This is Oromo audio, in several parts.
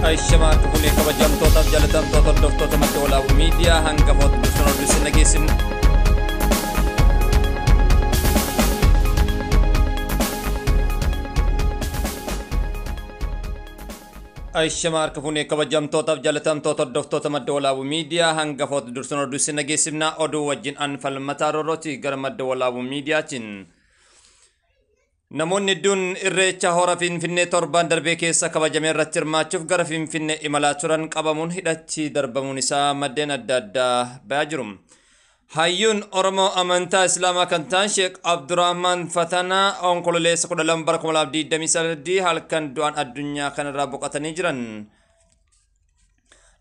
Aishama kuni kabajamtoota jalatamtoota hordoftoota madda walaabuu miidiyaa hangafoota dursuun hordofsiin dhageessin. Aishama kuni kabajamtoota jalatamtoota hordoftoota madda walaabuu miidiyaa hangafoota dursuun hordofsiin dhageessifna oduu wajjin anfalmataa rooroti gara madda walaabuu miidiyaatiin. Namoonni hedduun irreecha hora Finfinnee torban darbee keessa kabajamee irratti hirmaachuuf gara Finfinnee imalaa turan qabamuun hidhachi darbamuun isaa maddeen adda addaa ba'aa jiru. Hayyuun Oromoo amantaa Islaamaa kan ta'an Sheekh Abdurrahman Fatanaa onkololeessa 12/2023 halkan du'aan addunyaa kanarraa boqotanii jiran.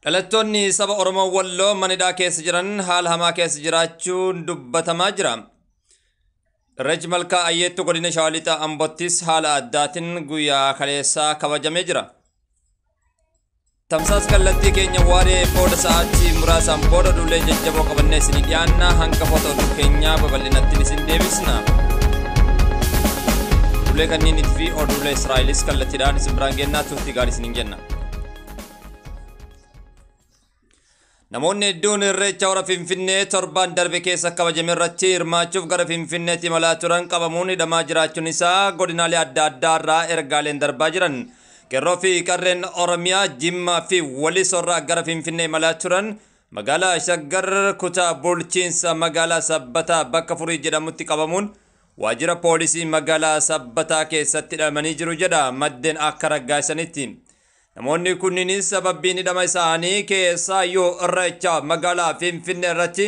Dhalattoonni saba Oromoo Walloo manidhaa keessa jiran haala hamaa keessa jiraachuun dubbatamaa jira. Irreechi malkaa ayyeettu godina Shawaa Lixaa Ambottis haala addaatiin guyyaa kaleessaa kabajamee jira. Tamsaasa kallattii keenya waaree booda sa'aatii muraasaan booda oduulee jajjaboo qabannee isinii dhiyaannaa hangafoota oduu keenyaa babal'inatti isin deebisna. Oduulee kanneen fi oduulee Israa'elis kallattiidhaan isin biraan gennaa turtii gaarii isiniin jenna. Namoonni hedduun irreecha hora Finfinnee torban darbe keessa kabajame irratti hirmaachuuf gara Finfinneetti imalaa turan qabamuun hidhamaa jiraachuun isaa godinaalee adda addaa irraa ergaaleen darbaa jiran. Qeerroo fi qarreen Oromiyaa Jimmaa fi Walisorraa gara Finfinnee imalaa turan magaalaa Shaggar kutaa bulchiinsa magaalaa Sabbataa bakka Furii jedhamutti qabamuun waajjira poolisii magaalaa Sabbataa keessatti hidhamanii jiru jedha maddeen akka raggaasanitti. Namoonni kunniinis sababiin hidhama isaanii keessaa yoo irreecha magaalaa Finfinnee irratti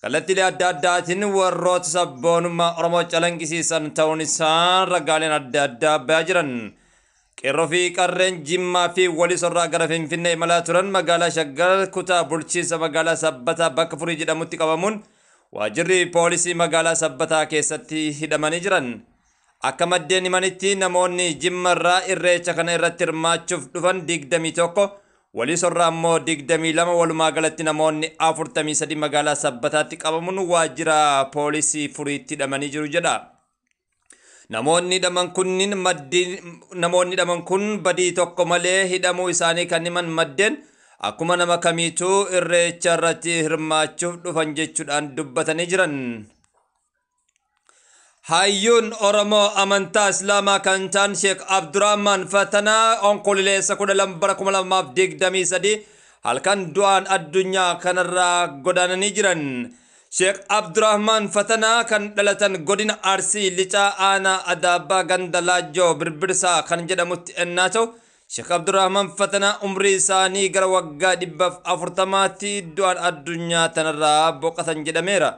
kallattiilee adda addaatiin warroota sabboonummaa Oromoo calanqisiisan ta'uun isaa ragaaleen adda addaa ba'aa jiran. Qeerroo fi qarreen Jimmaa fi Walisorraa gara Finfinnee imalaa turan magaalaa Shaggar kutaa bulchiinsa magaalaa Sabbataa bakka Furii jedhamutti qabamuun waajjirri poolisii magaalaa Sabbataa keessatti hidhamanii jiran. Akka maddeen himanitti namoonni Jimmarraa irreecha kana irratti hirmaachuuf dhufan 21 Walisorraa immoo 22 walumaa galatti namoonni 43 magaalaa Sabbataatti qabamuun waajjira poolisii Furiitti hidhamanii jiru jedha. Namoonni hidhaman kun badii tokko malee hidhamuu isaanii kan himan maddeen akkuma nama kamiituu irreecha irratti hirmaachuuf dhufan jechuudhaan dubbatanii jiran. Hayyuun Oromoo amantaa Islaamaa kan ta'an Sheekh Abdurrahman Fatanaa onkololeessa 12/2023 halkan du'aan addunyaa kanarraa godaananii jiran. Sheekh Abdurrahman Fatanaa kan dhalatan godina Arsii Lixaa Aanaa Adaabaa Ganda Laajjoo Birbirsaa kan jedhamutti ennaa ta'u Sheekh Abdurrahman Fatanaa umrii isaanii gara waggaa 140tti du'aan addunyaa tanarraa boqotan jedhameera.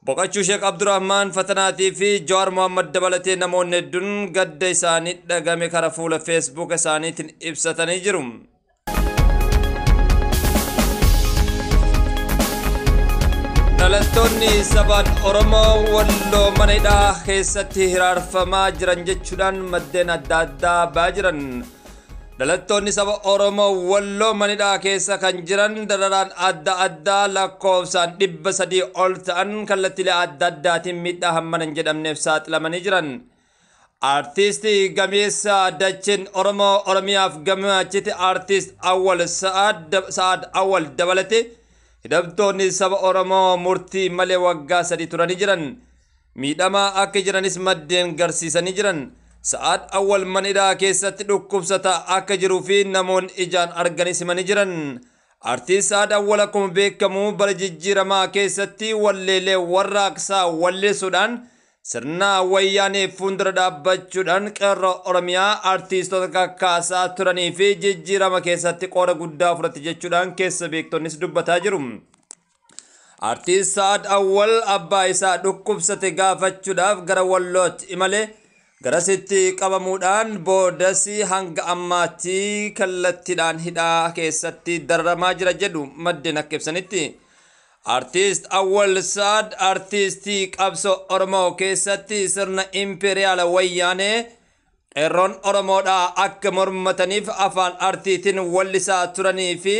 Boqachuu Sheekh Abdurrahman Fatanaatii fi Jawaar Mohammad dabalatee namoonni hedduun gadda isaanii dhagame karaa fuula Facebook isaaniitiin ibsatanii jiru. Dhalattoonni saba Oromoo Walloo manidhaa keessatti hiraarfamaa jiran jechuudhaan maddeen adda addaa ba'aa jiran. Dhalattoonni saba Oromoo Walloo manidhaa keessa kan jiran dararaan adda addaa lakkoofsaan 300 ol ta'an kallattiilee adda addaatiin miidhaa hamman hin jedhamneef saaxilamanii jiran. Artiistii gameessa dacheen Oromoo Oromiyaaf gammachite artiist Awwal Sa'ad Awwal dabalate hidhamtoonni saba Oromoo murtii malee waggaa 3 turanii jiran. Miidhamaa akka jiranis maddeen garsiisanii jiran. Sa'ad Awwal manidhaa keessatti dhukkubsata akka jiruu fi namoonni ijaan arganis himanii jiran. Artiist Sa'ad Awwal akkuma beekamu bara jijjiiramaa keessatti walleelee warraaqsaa walleessuudhaan sirna wayyaanee fuuldura dhaabbachuudhaan qeerroo Oromiyaa artiistota kakkaasaa turanii fi jijjiirama keessatti qooda guddaa fudhate jechuudhaan keessa beektonnis dubbataa jiru. Artiist Sa'ad Awwal abbaa isaa dhukkubsate gaafachuudhaaf gara Wallootti imalee garasitti qabamuudhaan boodasi hanga ammaatti kallattiidhaan hidhaa keessatti dararamaa jira jedhu maddeen akka ibsanitti. Artiist Awwal Sa'ad artiistii qabsoo Oromoo keessatti sirna imperiyaala wayyaanee qeerroon Oromoodhaa akka mormataniif afaan artiitiin wallisaa turanii fi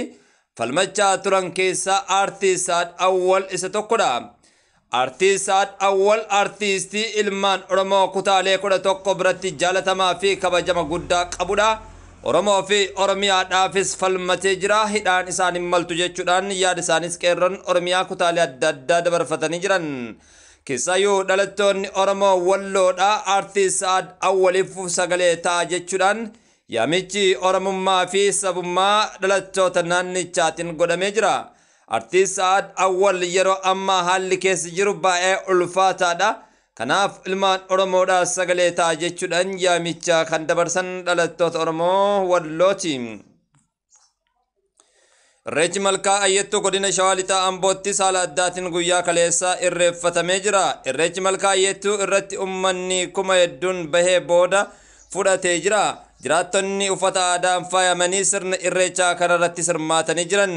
falmachaa turan keessaa artiist Sa'ad Awwal isa tokkodha. Artiist Sa'ad Awwal artiistii ilmaan Oromoo kutaalee 11 biratti jaalatamaa fi kabajama guddaa qabudha. Oromoo fi Oromiyaadhaafis falmatee jira. Hidhaan isaan hin maltu jechuudhaan yaada isaanis qeerroon Oromiyaa kutaalee adda addaa dabarfatanii jiran. Keessaayyuu dhalattoonni Oromoo Walloodhaa Artiist Sa'ad Awwaliif sagalee ta'a jechuudhaan yaamichi Oromummaa fi sabummaa dhalattoota naannichaatiin godhamee jira. Artiist Sa'ad Awwal yeroo ammaa haalli keessa jiru baay'ee ulfaataadha. Kanaaf ilmaan Oromoodhaa sagalee ta'a jechuudhaan yaamicha kan dabarsan dhalattoota Oromoo Wallooti. Irreechi malkaa ayyettuu godina Shawaa Lixaa Ambootti haala addaatiin guyyaa kaleessaa irreeffatamee jira. Irreechi malkaa ayyettuu irratti uummanni kuma hedduun bahee booda fudhatee jira. Jiraattonni uffata aadaan faayamanii sirna irreechaa kanarratti hirmaatanii jiran.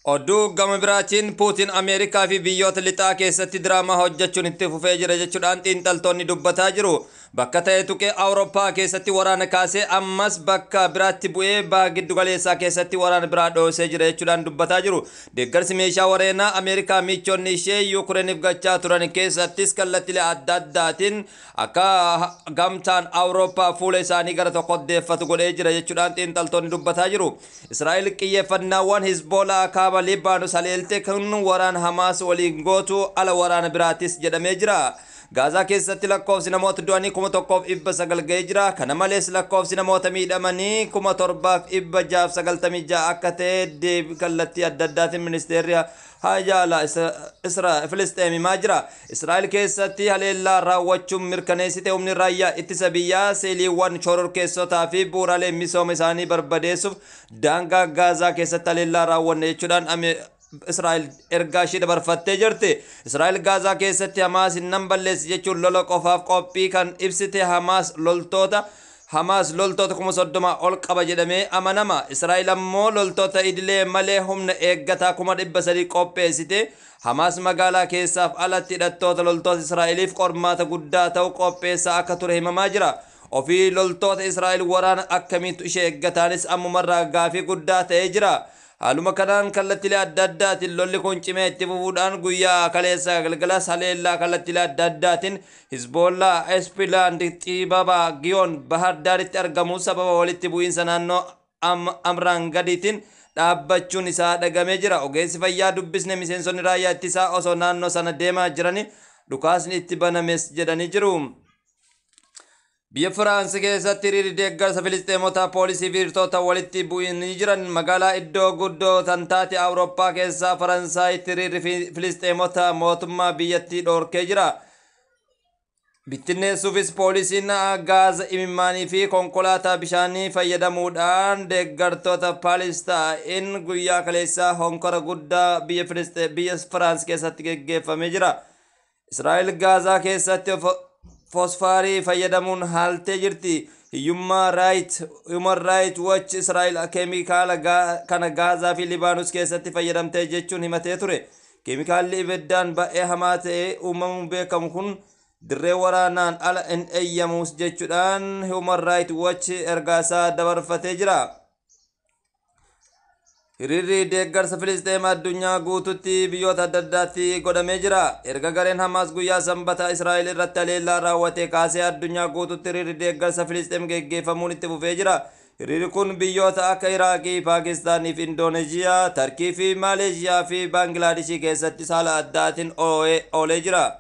Oduu gama biraatiin Puutiin Ameerikaa fi biyyoota lixaa keessatti diraamaa hojjechuun itti fufee jira jechuudhaan xiinxaltoonni dubbataa jiru. Bakka ta'e tuqee Awurooppaa keessatti waraana kaasee ammas bakka biraatti bu'ee baha giddu galeessaa keessatti waraana biraa dhoosee jira jechuudhaan dubbataa jiru. Deeggarsi meeshaa waraanaa Ameerikaa michoonni ishee Yuukireeniif gochaa turan keessattis kallattiilee adda addaatiin akka gamtaan Awurooppaa fuula isaanii gara tokko deeffatu godhee jira jechuudhaan xiinxaltoonni dubbataa jiru. Israa'el xiyyeeffannaawwan Hizboolaa kaaba Libaanoos haleelte kun waraana Hamaas waliin gootu ala waraana biraatis jedhamee jira. Gaazaa keessatti lakkoofsi namoota du'anii 1,900 ga'ee jira. Kana malees lakkoofsi namoota miidhamanii 7,696 akka ta'e kallattii adda addaatiin ministeerri haajaalaa Filisxeem himaa jira. Israa'el keessatti haleellaa raawwachuun mirkaneessite humni raayyaa ittisa biyyaa seeliiwwan shororkeessotaa fi bu'uuraalee misooma isaanii barbadeessuuf daangaa Gaazaa keessatti haleellaa raawwanne jechuudhaan Israa'el ergaa ishee dabarfattee jirti. Israa'el Gaazaa keessatti Hamaas hin balleessi jechuun lola qofaaf qophii kan ibsite Hamaas loltoota 30,000 ol qaba jedhamee amanama. Israa'el ammoo loltoota idilee malee humna eeggataa 300,000 qopheessite. Hamaas magaalaa keessaaf alatti hidhattoota loltoota Israa'eliif qormaata guddaa ta'u qopheessaa akka ture himamaa jira. Ofii loltoota Israa'el waraana akkamiitu ishee eeggataanis ammumarraa gaafii guddaa ta'ee jira. Haaluma kanaan kallattiilee adda addaatiin lolli kun cimee itti fufuudhaan guyyaa kaleessa galgalas haleellaa kallattiilee adda addaatiin Hizboollaa Espilaand Xibaba Giyoon Bahar Daaritti argamu sababa walitti bu'iinsa naannoo Amraan gadiitiin dhaabbachuun isaa dhagamee jira. Ogeessi fayyaa dubbisne miseensonni raayyaa ittisaa osoo naannoo sana deemaa jiranii dhukaasni itti banames jedhanii jiru. Biyya Firaansi keessatti hiriirri deeggarsa Filisxeemotaa poolisii fi hiriirtota walitti bu'anii jiran magaalaa iddoo guddoo tan taate Awurooppaa keessaa Faransaayitti hiriirri Filisxeemota mootummaa biyyattii dhoorkee jira. Bittinneessuufis poolisiin gaaza imimmaanii fi konkolaataa bishaanii fayyadamuudhaan deeggartoota Paalestaan guyyaa kaleessaa honkora guddaa biyya Firaansi keessatti geggeeffamee jira. Israa'el Gaazaa keessatti fosfaarii fayyadamuun haaltee jirti. Human Rights Watch Israa'el keemikaala kana Gaazaa fi Libaanoos keessatti fayyadamtee jechuun himatee ture. Keemikaalli ibiddaan baay'ee hamaa ta'ee uumamuun beekamu kun dirree waraanaan ala hin eeyyamus jechuudhaan Human Rights Watch ergaasaa dabarfatee jira. Hiriirri deeggarsa Filisxeem addunyaa guututti biyyoota adda addaatti godhamee jira. Erga gareen Hamaas guyyaa sanbataa Israa'el irratti haleellaa raawwatee kaasee addunyaa guututti hiriirri deeggarsa Filisxeem geggeeffamuun itti fufee jira. Hiriirri kun biyyoota akka Iraaqii, Paakistaanii fi Indooneeziyaa, Tarkii fi Maaleeshiyaa fi Baanglaadeshii keessatti haala addaatiin oolee jira.